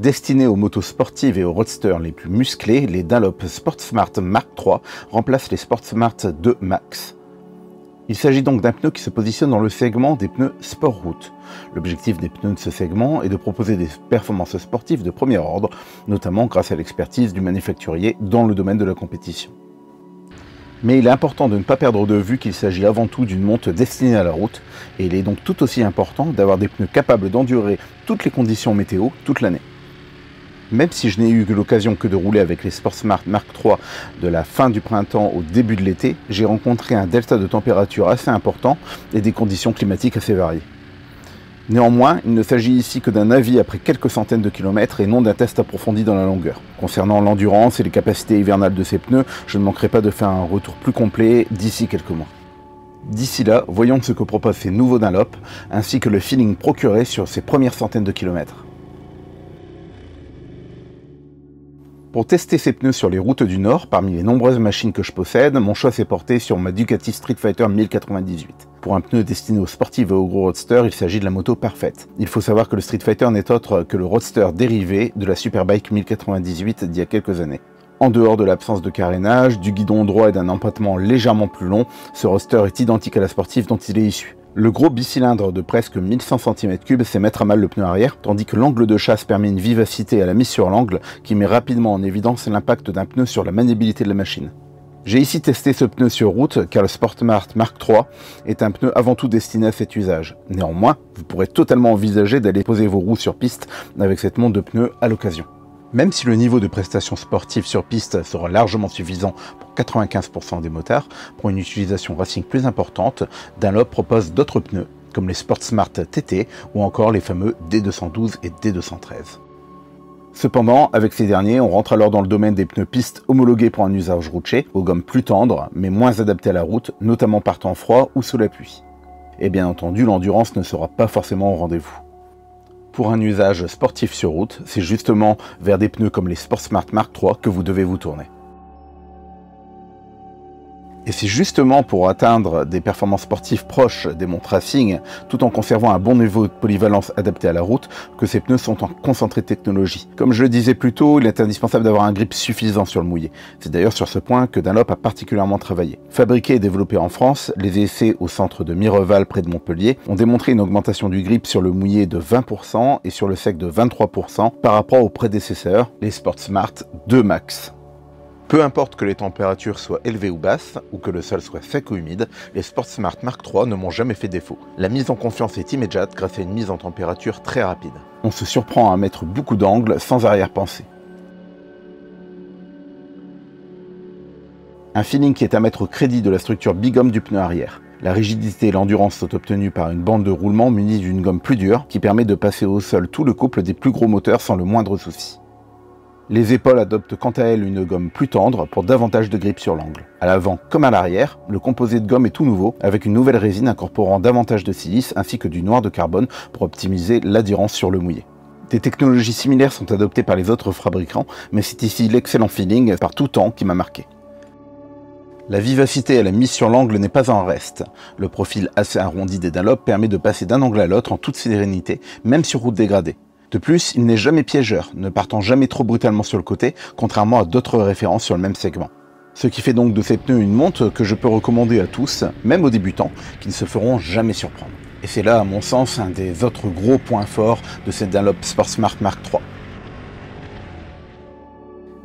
Destinés aux motos sportives et aux roadsters les plus musclés, les Dunlop Sportsmart Mark III remplacent les Sportsmart 2 Max. Il s'agit donc d'un pneu qui se positionne dans le segment des pneus sport route. L'objectif des pneus de ce segment est de proposer des performances sportives de premier ordre, notamment grâce à l'expertise du manufacturier dans le domaine de la compétition. Mais il est important de ne pas perdre de vue qu'il s'agit avant tout d'une montre destinée à la route, et il est donc tout aussi important d'avoir des pneus capables d'endurer toutes les conditions météo toute l'année. Même si je n'ai eu l'occasion que de rouler avec les Sportsmart Mark III de la fin du printemps au début de l'été, j'ai rencontré un delta de température assez important et des conditions climatiques assez variées. Néanmoins, il ne s'agit ici que d'un avis après quelques centaines de kilomètres et non d'un test approfondi dans la longueur. Concernant l'endurance et les capacités hivernales de ces pneus, je ne manquerai pas de faire un retour plus complet d'ici quelques mois. D'ici là, voyons ce que proposent ces nouveaux Dunlop, ainsi que le feeling procuré sur ces premières centaines de kilomètres. Pour tester ces pneus sur les routes du Nord, parmi les nombreuses machines que je possède, mon choix s'est porté sur ma Ducati Street Fighter 1098. Pour un pneu destiné aux sportifs et aux gros roadsters, il s'agit de la moto parfaite. Il faut savoir que le Street Fighter n'est autre que le roadster dérivé de la Superbike 1098 d'il y a quelques années. En dehors de l'absence de carénage, du guidon droit et d'un empattement légèrement plus long, ce roadster est identique à la sportive dont il est issu. Le gros bicylindre de presque 1100 cm3 sait mettre à mal le pneu arrière, tandis que l'angle de chasse permet une vivacité à la mise sur l'angle qui met rapidement en évidence l'impact d'un pneu sur la maniabilité de la machine. J'ai ici testé ce pneu sur route car le Sportsmart Mark III est un pneu avant tout destiné à cet usage. Néanmoins, vous pourrez totalement envisager d'aller poser vos roues sur piste avec cette montre de pneus à l'occasion. Même si le niveau de prestation sportive sur piste sera largement suffisant pour 95% des motards, pour une utilisation racing plus importante, Dunlop propose d'autres pneus, comme les Sportsmart TT ou encore les fameux D212 et D213. Cependant, avec ces derniers, on rentre alors dans le domaine des pneus pistes homologués pour un usage routier, aux gommes plus tendres, mais moins adaptées à la route, notamment par temps froid ou sous la pluie. Et bien entendu, l'endurance ne sera pas forcément au rendez-vous. Pour un usage sportif sur route, c'est justement vers des pneus comme les Sportsmart Mark III que vous devez vous tourner. Et c'est justement pour atteindre des performances sportives proches des montres racing, tout en conservant un bon niveau de polyvalence adapté à la route, que ces pneus sont en concentré de technologie. Comme je le disais plus tôt, il est indispensable d'avoir un grip suffisant sur le mouillé. C'est d'ailleurs sur ce point que Dunlop a particulièrement travaillé. Fabriqués et développés en France, les essais au centre de Mireval près de Montpellier ont démontré une augmentation du grip sur le mouillé de 20% et sur le sec de 23% par rapport aux prédécesseurs, les Sportsmart 2 Max. Peu importe que les températures soient élevées ou basses, ou que le sol soit sec ou humide, les Sportsmart Mark III ne m'ont jamais fait défaut. La mise en confiance est immédiate grâce à une mise en température très rapide. On se surprend à mettre beaucoup d'angles sans arrière-pensée. Un feeling qui est à mettre au crédit de la structure bigum du pneu arrière. La rigidité et l'endurance sont obtenues par une bande de roulement munie d'une gomme plus dure qui permet de passer au sol tout le couple des plus gros moteurs sans le moindre souci. Les épaules adoptent quant à elles une gomme plus tendre pour davantage de grip sur l'angle. À l'avant comme à l'arrière, le composé de gomme est tout nouveau, avec une nouvelle résine incorporant davantage de silice ainsi que du noir de carbone pour optimiser l'adhérence sur le mouillé. Des technologies similaires sont adoptées par les autres fabricants, mais c'est ici l'excellent feeling par tout temps qui m'a marqué. La vivacité à la mise sur l'angle n'est pas en reste. Le profil assez arrondi des Dunlop permet de passer d'un angle à l'autre en toute sérénité, même sur route dégradée. De plus, il n'est jamais piégeur, ne partant jamais trop brutalement sur le côté, contrairement à d'autres références sur le même segment. Ce qui fait donc de ces pneus une montre que je peux recommander à tous, même aux débutants, qui ne se feront jamais surprendre. Et c'est là, à mon sens, un des autres gros points forts de ces Dunlop Sportsmart Mark III.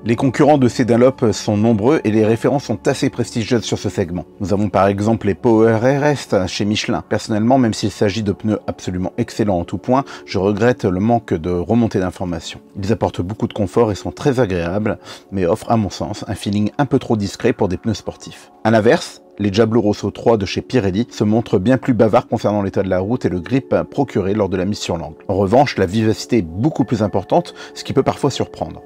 Les concurrents de ces Dunlop sont nombreux et les références sont assez prestigieuses sur ce segment. Nous avons par exemple les Power RS chez Michelin. Personnellement, même s'il s'agit de pneus absolument excellents en tout point, je regrette le manque de remontée d'informations. Ils apportent beaucoup de confort et sont très agréables, mais offrent à mon sens un feeling un peu trop discret pour des pneus sportifs. À l'inverse, les Diablo Rosso 3 de chez Pirelli se montrent bien plus bavards concernant l'état de la route et le grip procuré lors de la mise sur l'angle. En revanche, la vivacité est beaucoup plus importante, ce qui peut parfois surprendre.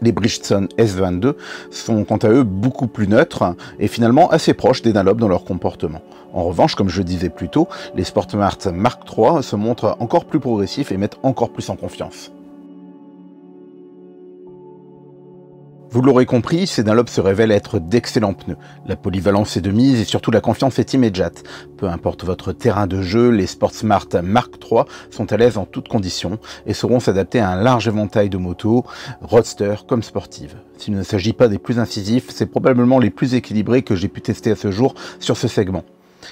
Les Bridgestone S22 sont quant à eux beaucoup plus neutres et finalement assez proches des Dunlop dans leur comportement. En revanche, comme je le disais plus tôt, les Sportsmart Mark III se montrent encore plus progressifs et mettent encore plus en confiance. Vous l'aurez compris, ces Dunlop se révèlent être d'excellents pneus. La polyvalence est de mise et surtout la confiance est immédiate. Peu importe votre terrain de jeu, les Sportsmart Mark III sont à l'aise en toutes conditions et sauront s'adapter à un large éventail de motos, roadster comme sportives. S'il ne s'agit pas des plus incisifs, c'est probablement les plus équilibrés que j'ai pu tester à ce jour sur ce segment.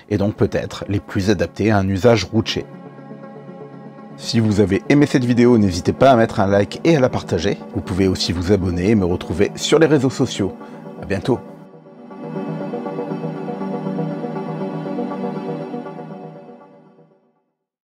Et donc peut-être les plus adaptés à un usage routier. Si vous avez aimé cette vidéo, n'hésitez pas à mettre un like et à la partager. Vous pouvez aussi vous abonner et me retrouver sur les réseaux sociaux. À bientôt.